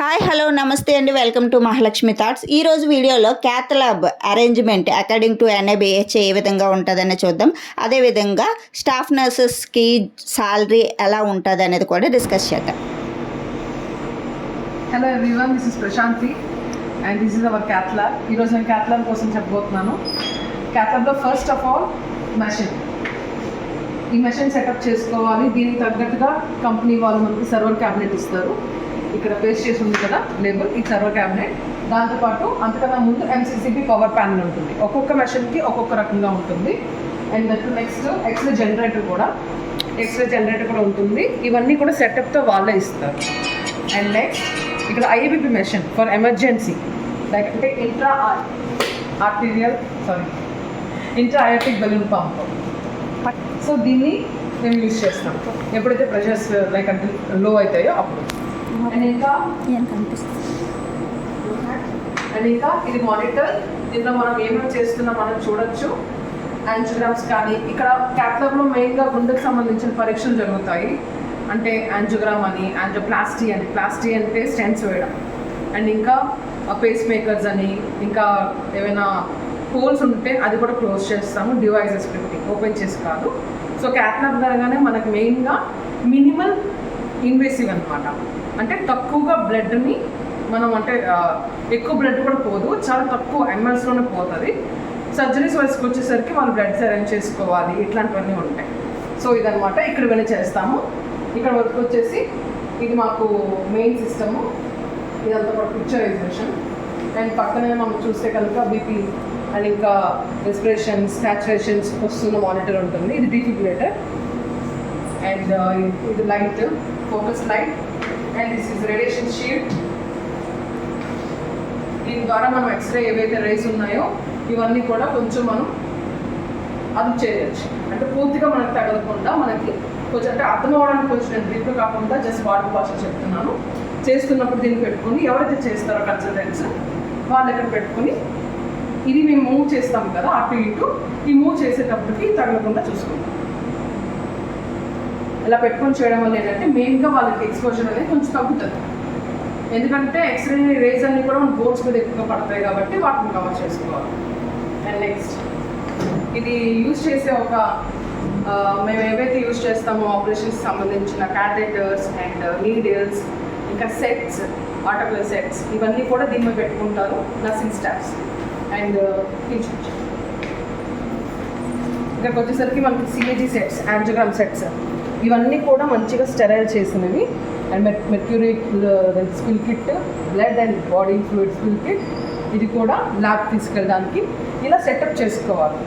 Hi hello నమస్తే అండి, welcome to Mahalakshmi thoughts. ఈరోజు వీడియోలో cath lab arrangement according to NABH ఏ విధంగా ఉంటుందని చూద్దాం. అదేవిధంగా స్టాఫ్ నర్సెస్కి సాలరీ ఎలా ఉంటుంది అనేది కూడా డిస్కస్ చేద్దాం. Hello everyone, this is Prashanti and this is our cath lab. ఈరోజు నేను క్యాత్ ల్యాబ్ కోసం చెప్పబోతున్నాను. క్యాత్ ల్యాబ్లో ఫస్ట్ ఆఫ్ ఆల్ మెషిన్. ఈ మెషిన్ సెటప్ చేసుకోవాలి. దీనికి తగ్గట్టుగా కంపెనీ వాళ్ళు మనకి సర్వర్ క్యాబినెట్ ఇస్తారు. ఇక్కడ పేస్ట్ చేసి ఉంది కదా లేబుల్, ఈ సర్వర్ క్యాబినెట్. దాంతోపాటు అంతకన్నా ముందు ఎంసీసీబీ పవర్ ప్యానెల్ ఉంటుంది. ఒక్కొక్క మెషిన్కి ఒక్కొక్క రకంగా ఉంటుంది. And that next x-ray generator కూడా ఉంటుంది. ఇవన్నీ కూడా సెటప్తో వాళ్ళే ఇస్తారు. అండ్ నెక్స్ట్ ఇక్కడ IBP machine for emergency, like అంటే intra aortic balloon pump. So దీన్ని మేము యూజ్ చేస్తాం ఎప్పుడైతే ప్రెషర్స్ లైక్ అంటే లో అవుతాయో అప్పుడు. అండ్ ఇంకా ఇది మానిటర్. దీంట్లో మనం ఏమేమి చేస్తున్నాం మనం చూడొచ్చు. యాంజియోగ్రామ్స్ కానీ ఇక్కడ క్యాత్ ల్యాబ్లో మెయిన్గా గుండెకు సంబంధించిన పరీక్షలు జరుగుతాయి. అంటే యాంజియోగ్రామ్ అని, యాంజియోప్లాస్టీ అని. ప్లాస్టీ అంటే స్టెంట్స్ వేయడం. అండ్ ఇంకా పేస్ మేకర్స్ అని, ఇంకా ఏమైనా హోల్స్ ఉంటే అది కూడా క్లోజ్ చేస్తాము. డివైజెస్ పెట్టి, ఓపెన్ చేసి కాదు. సో క్యాత్ ల్యాబ్ అనగానే మనకు మెయిన్గా మినిమల్ ఇన్వేసివ్ అనమాట. అంటే తక్కువగా బ్లడ్ని మనం అంటే ఎక్కువ బ్లడ్ కూడా పోదు, చాలా తక్కువ ఎంఎల్స్లోనే పోతుంది. సర్జరీస్ వయసుకి వచ్చేసరికి వాళ్ళు బ్లడ్స్ అరేంజ్ చేసుకోవాలి, ఇట్లాంటివన్నీ ఉంటాయి. సో ఇదనమాట ఇక్కడ ఇవన్నీ చేస్తాము. ఇక్కడ వరకు వచ్చేసి ఇది మాకు మెయిన్ సిస్టము. ఇదంతా కూడా పిక్చరైజేషన్. అండ్ పక్కనే మనం చూస్తే కనుక బీపీ అండ్ ఇంకా రెస్పిరేషన్స్, సాచురేషన్స్ వస్తున్న మానిటర్ ఉంటుంది. ఇది డిఫిబ్రిలేటర్. అండ్ ఇది light, focus light. And this is radiation shield. దీని ద్వారా మనం ఎక్స్రే ఏవైతే రేస్ ఉన్నాయో ఇవన్నీ కూడా కొంచెం మనం అది చేయొచ్చు. అంటే పూర్తిగా మనకు తగలకుండా మనకి కొంచెం అంటే అర్థం అవ్వడానికి కొంచెం నేను బ్రీఫ్గా కాకుండా జస్ట్ బాడీ భాష చెప్తున్నాను. చేస్తున్నప్పుడు దీన్ని పెట్టుకొని ఎవరైతే చేస్తారో కన్సల్టెంట్స్ వాళ్ళు ఎక్కడ పెట్టుకొని ఇది మేము మూవ్ చేస్తాం కదా అటు ఇటు, ఈ మూవ్ చేసేటప్పటికి తగలకుండా చూసుకుంటాం. ఇలా పెట్టుకొని చేయడం వల్ల ఏంటంటే మెయిన్గా వాళ్ళకి ఎక్స్పోజర్ అనేది కొంచెం తగ్గుతుంది. ఎందుకంటే ఎక్స్రే రేస్ అన్ని కూడా మన బోన్స్ మీద ఎక్కువగా పడతాయి కాబట్టి వాటిని కవర్ చేసుకోవాలి. అండ్ నెక్స్ట్ ఇది యూజ్ చేసే ఒక మేము ఏవైతే యూజ్ చేస్తామో ఆపరేషన్స్కి సంబంధించిన క్యాథెటర్స్ అండ్ నీడిల్స్, ఇంకా సెట్స్, ఆటోక్లేవ్ సెట్స్, ఇవన్నీ కూడా దీని మీద పెట్టుకుంటారు నర్సింగ్ స్టాఫ్స్. అండ్ ఇక్కడికి వచ్చేసరికి మనకి సిఏజీ సెట్స్, యాంజియోగ్రామ్ సెట్స్, ఇవన్నీ కూడా మంచిగా స్టెరైల్ చేసినవి. And mercury spill kit, blood and body fluid spill kit, ఇది కూడా ల్యాబ్ తీసుకెళ్ళడానికి ఇలా సెటప్ చేసుకోవాలి.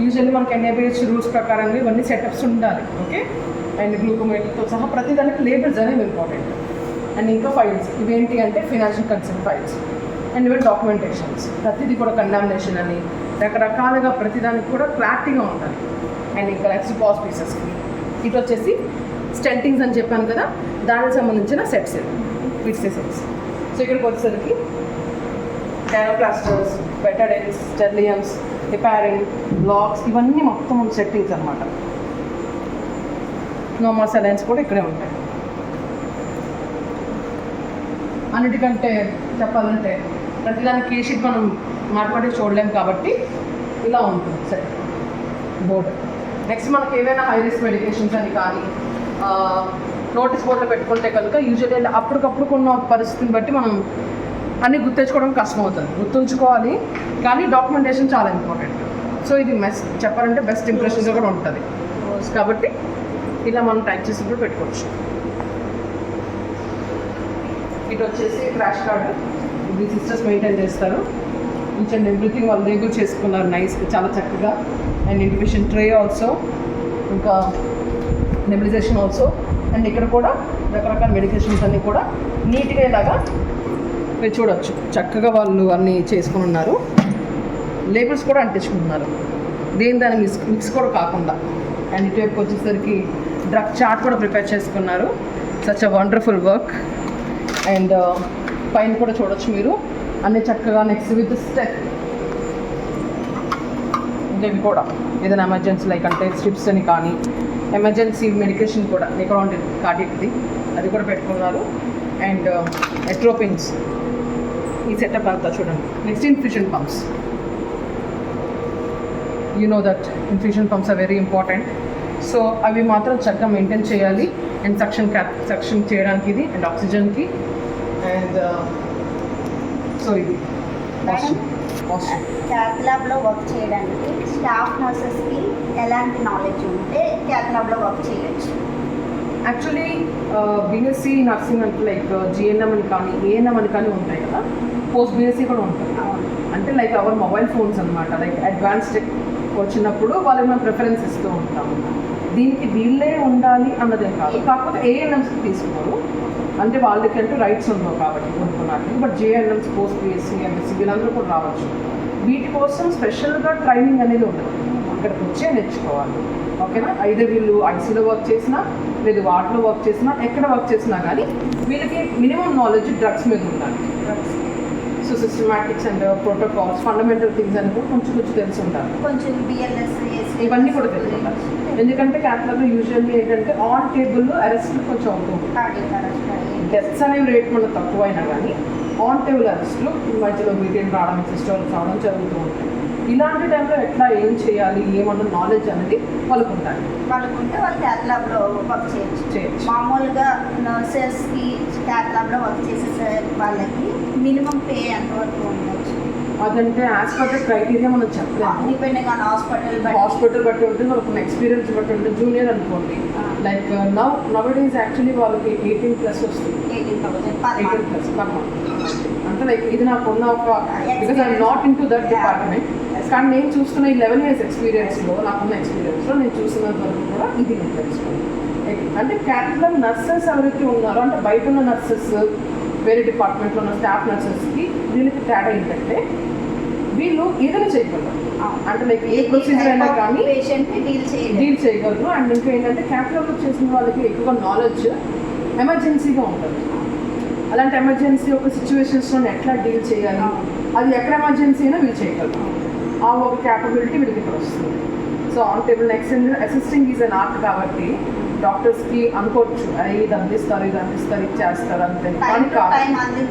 యూజువల్లీ మనకి ఎన్ఏబిహెచ్ రూల్స్ ప్రకారంగా ఇవన్నీ సెటప్స్ ఉండాలి. ఓకే. అండ్ గ్లూకోమీటర్తో సహా ప్రతి దానికి లేబుల్స్ అనేవి ఇంపార్టెంట్. అండ్ ఇంకా ఫైల్స్, ఇవేంటి అంటే ఫినాన్షియల్ కన్సర్న్ ఫైల్స్ అండ్ ఇవన్నీ డాక్యుమెంటేషన్స్. ప్రతిదీ కూడా కండామినేషన్ అని రకరకాలుగా ప్రతిదానికి కూడా క్లారిటీగా ఉండాలి. అండ్ ఇంకా నెక్స్ట్ పాజ్ పీసెస్కి ఇటు వచ్చేసి స్టెంటింగ్స్ అని చెప్పాను కదా, దానికి సంబంధించిన సెట్స్, ఫిట్సే సెట్స్. సో ఇక్కడికి వచ్చేసరికి డయాప్లాస్టర్స్, బెటాడైన్స్, స్టెర్లియమ్స్, హెపారిన్, బ్లాక్స్, ఇవన్నీ మొత్తం సెట్టింగ్స్ అనమాట. నార్మల్ సెలైన్స్ కూడా ఇక్కడే ఉంటాయి. అన్నిటికంటే చెప్పాలంటే ప్రతిదానికి ఏ షీట్ మనం మాట్లాడి చూడలేము కాబట్టి ఇలా ఉంటుంది సెట్ బోర్డు. నెక్స్ట్ మనకి ఏవైనా హై రిస్క్ మెడికేషన్స్ అని కానీ నోటీస్ బోర్డులో పెట్టుకుంటే కనుక యూజువల్లీ అప్పటికప్పుడు కొన్న పరిస్థితిని బట్టి మనం అన్నీ గుర్తుంచుకోవడం కష్టం అవుతుంది. గుర్తుంచుకోవాలి కానీ డాక్యుమెంటేషన్ చాలా ఇంపార్టెంట్. సో ఇది చెప్పాలంటే బెస్ట్ ఇంప్రెషన్గా కూడా ఉంటుంది కాబట్టి ఇలా మనం టైప్ చేసి కూడా పెట్టుకోవచ్చు. ఇటు వచ్చేసి క్రాష్ కార్డు, ఇది సిస్టర్స్ మెయింటైన్ చేస్తారు. ఈచ్ అండ్ ఎవ్రీథింగ్ వాళ్ళు లేబుల్ చేసుకున్నారు నైస్, చాలా చక్కగా. అండ్ ఇంటిమేషన్ ట్రే ఆల్సో, ఇంకా నెబిలైజేషన్ ఆల్సో. అండ్ ఇక్కడ కూడా రకరకాల మెడికేషన్స్ అన్నీ కూడా నీట్గా ఇలాగా మీరు చూడవచ్చు. చక్కగా వాళ్ళు అన్నీ చేసుకుని ఉన్నారు. లేబుల్స్ కూడా అంటించుకుంటున్నారు, దాని మిక్స్ కూడా కాకుండా. అండ్ ఇటువైపు వచ్చేసరికి డ్రగ్ చార్ట్ కూడా ప్రిపేర్ చేసుకున్నారు. Such a wonderful work. And పైన కూడా చూడొచ్చు మీరు అన్నీ చక్కగా. నెక్స్ట్ విత్ స్టెప్ ఇవి కూడా ఏదైనా ఎమర్జెన్సీ లైక్ అంటే స్ట్రిప్స్ అని కానీ ఎమర్జెన్సీ మెడికేషన్ కూడా నిక్రాన్ కార్డియాక్ది అది కూడా పెట్టుకున్నారు. అండ్ ఎట్రోపిన్స్ ఈ సెటప్ అంతా చూడండి. Next infusion pumps. You know that infusion pumps are very important. So అవి మాత్రం చక్కగా మెయింటైన్ చేయాలి. అండ్ సక్షన్ చేయడానికి ఇది, అండ్ ఆక్సిజన్కి. అండ్ సో ఇది క్యాత్ ల్యాబ్లో వర్క్ చేయడానికి స్టాఫ్ నర్సెస్కి ఎలాంటి నాలెడ్జ్ ఉంటే క్యాత్ ల్యాబ్లో వర్క్ చేయొచ్చు? యాక్చువల్లీ బీఎస్సీ నర్సింగ్ అంటే లైక్ జిఎన్ఎం అని కానీ ఏఎన్ఎం అని కానీ ఉంటాయి కదా, పోస్ట్ బీఎస్సీ కూడా ఉంటుంది. అంటే లైక్ అవర్ మొబైల్ ఫోన్స్ అనమాట. లైక్ అడ్వాన్స్డ్ వచ్చినప్పుడు వాళ్ళకి మనం ప్రిఫరెన్స్ ఇస్తూ ఉంటాము. దీనికి వీళ్ళే ఉండాలి అన్నదేం కాదు, కాకపోతే ఏఎన్ఎంస్ తీసుకోరు, అంటే వాళ్ళకంటూ రైట్స్ ఉండవు కాబట్టి కొనుక్కున్నాను. బట్ జేఎన్ఎంస్, పోస్ట్ బీఎస్సీ, ఎంఎస్సీ వీళ్ళందరూ కూడా రావచ్చు. వీటి కోసం స్పెషల్గా ట్రైనింగ్ అనేది ఉండదు, అక్కడికి వచ్చే నేర్చుకోవాలి. ఓకేనా? అయితే వీళ్ళు ఐసీలో వర్క్ చేసినా, లేదు వాటిలో వర్క్ చేసినా, ఎక్కడ వర్క్ చేసినా కానీ వీళ్ళకి మినిమం నాలెడ్జ్ డ్రగ్స్ మీద ఉండాలి. So systematics and protocols, fundamental things అని కూడా కొంచెం తెలిసి ఉంటారు. కొంచెం బిఎల్ఎస్ ఇవన్నీ కూడా తెలిసి ఉంటారు. ఎందుకంటే క్యాథ్లాబ్లో యూజువల్లీ ఏంటంటే ఆన్ టేబుల్లో అరెస్ట్లు కొంచెం అవుతుంది. డెత్స్ అనేవి రేట్ మనకు తక్కువైనా కానీ ఆన్ టేబుల్ అరెస్ట్లు మధ్యలో మీటింగ్ రావడం, సిస్టమ్స్ రావడం జరుగుతూ ఉంటాయి. ఇలాంటి టైంలో ఎట్లా ఏం చేయాలి, ఏమన్నా నాలెడ్జ్ అనేది వాళ్ళకు ఉంటాయి. వాళ్ళకుంటే వాళ్ళు క్యాత్ ల్యాబ్లో వర్క్ చేయొచ్చు. మామూలుగా నర్సెస్కి క్యాత్ ల్యాబ్లో వర్క్ చేసే వాళ్ళకి మినిమం పే ఎంతవరకు ఉండొచ్చు? అదంటే యాజ్ పర్ ద క్రైటీరియా మనం చెప్పలేము. డిపెండింగ్ ఆన్ హాస్పిటల్ బట్టి ఉంటుంది, వాళ్ళకి ఎక్స్పీరియన్స్ బట్టి ఉంటుంది. జూనియర్ అనుకోండి, లైక్ నవ్ డేస్ యాక్చువల్లీ వాళ్ళకి 18+ వస్తుంది. 18,000 పర్ మంత్. అంటే లైక్ ఇది నాకున్న ఒక, because I'm not in to that department, కానీ నేను చూస్తున్న ఈ 11 years ఎక్స్పీరియన్స్లో, నాకున్న ఎక్స్పీరియన్స్లో నేను చూస్తున్నంత వరకు కూడా ఇది నేను తెలుసుకోండి. అంటే క్యాథ్లాబ్ నర్సెస్ ఎవరైతే ఉన్నారో, అంటే బయట ఉన్న నర్సెస్, వేరే డిపార్ట్మెంట్లో ఉన్న స్టాఫ్ నర్సెస్కి వీళ్ళకి తేడా ఏంటంటే వీళ్ళు ఏదైనా చేయగలరు. అంటే లైక్ ఏ ప్రొసీజర్ అయినా కానీ డీల్ చేయగలరు. అండ్ ఇంకా ఏంటంటే క్యాథ్లాబ్లో చేసిన వాళ్ళకి ఎక్కువగా నాలెడ్జ్ ఎమర్జెన్సీగా ఉంటుంది. అలాంటి ఎమర్జెన్సీ ఒక సిచ్యువేషన్స్లో ఎట్లా డీల్ చేయాలి, అది ఎక్కడ ఎమర్జెన్సీ అయినా వీళ్ళు చేయగలరు. ఆ ఒక క్యాపబిలిటీ వీళ్ళకి ఇక్కడ వస్తుంది. So on table next assisting is an art కాబట్టి డాక్టర్స్కి అనుకోవచ్చు ఇది అందిస్తారు, ఇది చేస్తారు అంతే. కానీ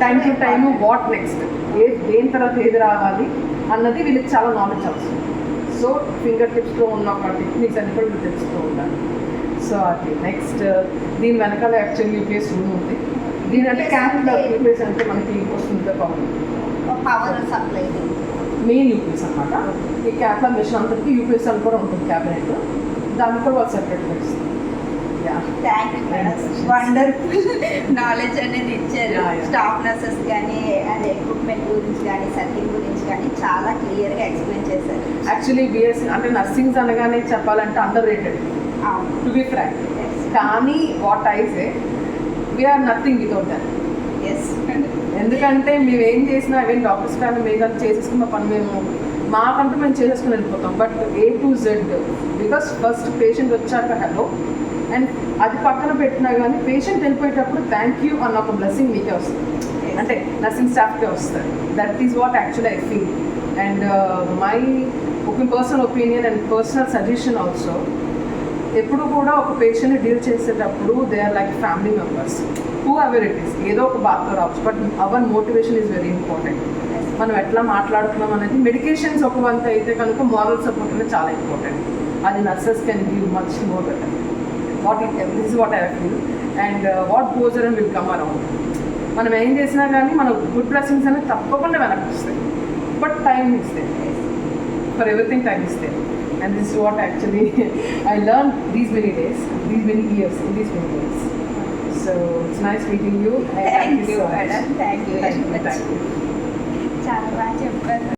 time to time what next, దేని తర్వాత ఏది రావాలి అన్నది వీళ్ళకి చాలా నాలెడ్జ్ అవసరం. సో ఫింగర్ టిప్స్లో ఉన్న ఒక టెక్నిక్స్ అని కూడా వీళ్ళు తెలుస్తూ ఉండాలి. సో అది నెక్స్ట్ దీని వెనకాల యాక్చువల్లీ యూపీఎస్ రూమ్ ఉంది. దీని అంటే క్యాథ్లాబ్ యూపీఎస్ అంటే మనకి వస్తుంది పవర్ సప్లై మెయిన్ యూపీఎస్ అనమాట. ఈ క్యాథ్లాబ్ మిషన్ అందరికీ యూపీఎస్ అని కూడా ఉంటుంది క్యాబినెట్, దాన్ని కూడా వాళ్ళు సెపరేట్గా ఇస్తుంది. వండర్ఫుల్ నాలెడ్జ్ అనేది ఇచ్చారు. స్టాఫ్ నర్సెస్ కానీ అండ్ ఎక్విప్మెంట్ గురించి కానీ సెట్టింగ్ గురించి కానీ చాలా క్లియర్గా ఎక్స్ప్లెయిన్ చేశారు. యాక్చువల్లీ బిఎస్సీ అంటే నర్సింగ్స్ అనగానే చెప్పాలంటే underrated, to be frank. కానీ what I say we are nothing without that. ఎందుకంటే మేము ఏం చేసినా ఏం డాక్టర్స్ కానీ మేము చేసేసుకున్న పని మాకంటూ మేము చేసేసుకుని వెళ్ళిపోతాం. But A to Z, because first patient వచ్చాక హలో, అండ్ అది పక్కన పెట్టినా కానీ పేషెంట్ వెళ్ళిపోయేటప్పుడు థ్యాంక్ యూ అన్న ఒక బ్లెస్సింగ్ మీకే వస్తుంది, అంటే నర్సింగ్ స్టాఫ్కే వస్తుంది. That is what actually I feel. And my personal opinion and personal suggestion also, ఎప్పుడు కూడా ఒక పేషెంట్ని డీల్ చేసేటప్పుడు they are like family members, whoever it is. ఏదో ఒక బాధతో రావచ్చు, but our motivation is very important. మనం ఎట్లా మాట్లాడుతున్నాం అనేది, మెడికేషన్స్ ఒక వంత అయితే కనుక మారల్ సపోర్ట్ అనేది చాలా ఇంపార్టెంట్. అది nurses can give much more better. This is what I feel. And what goes around will come around. మనం ఏం చేసినా కానీ మన గుడ్ బ్లెస్సింగ్స్ అనేది తప్పకుండా వెనక్కి వస్తాయి. బట్ టైం ఇస్తే, ఫర్ ఎవ్రీథింగ్ టైం ఇస్తే. And this is what actually I learned these many years, in these many years. So it's nice meeting you. Thank you, madam. Thank you. Thank you. చాలా బాగా చెప్పారు.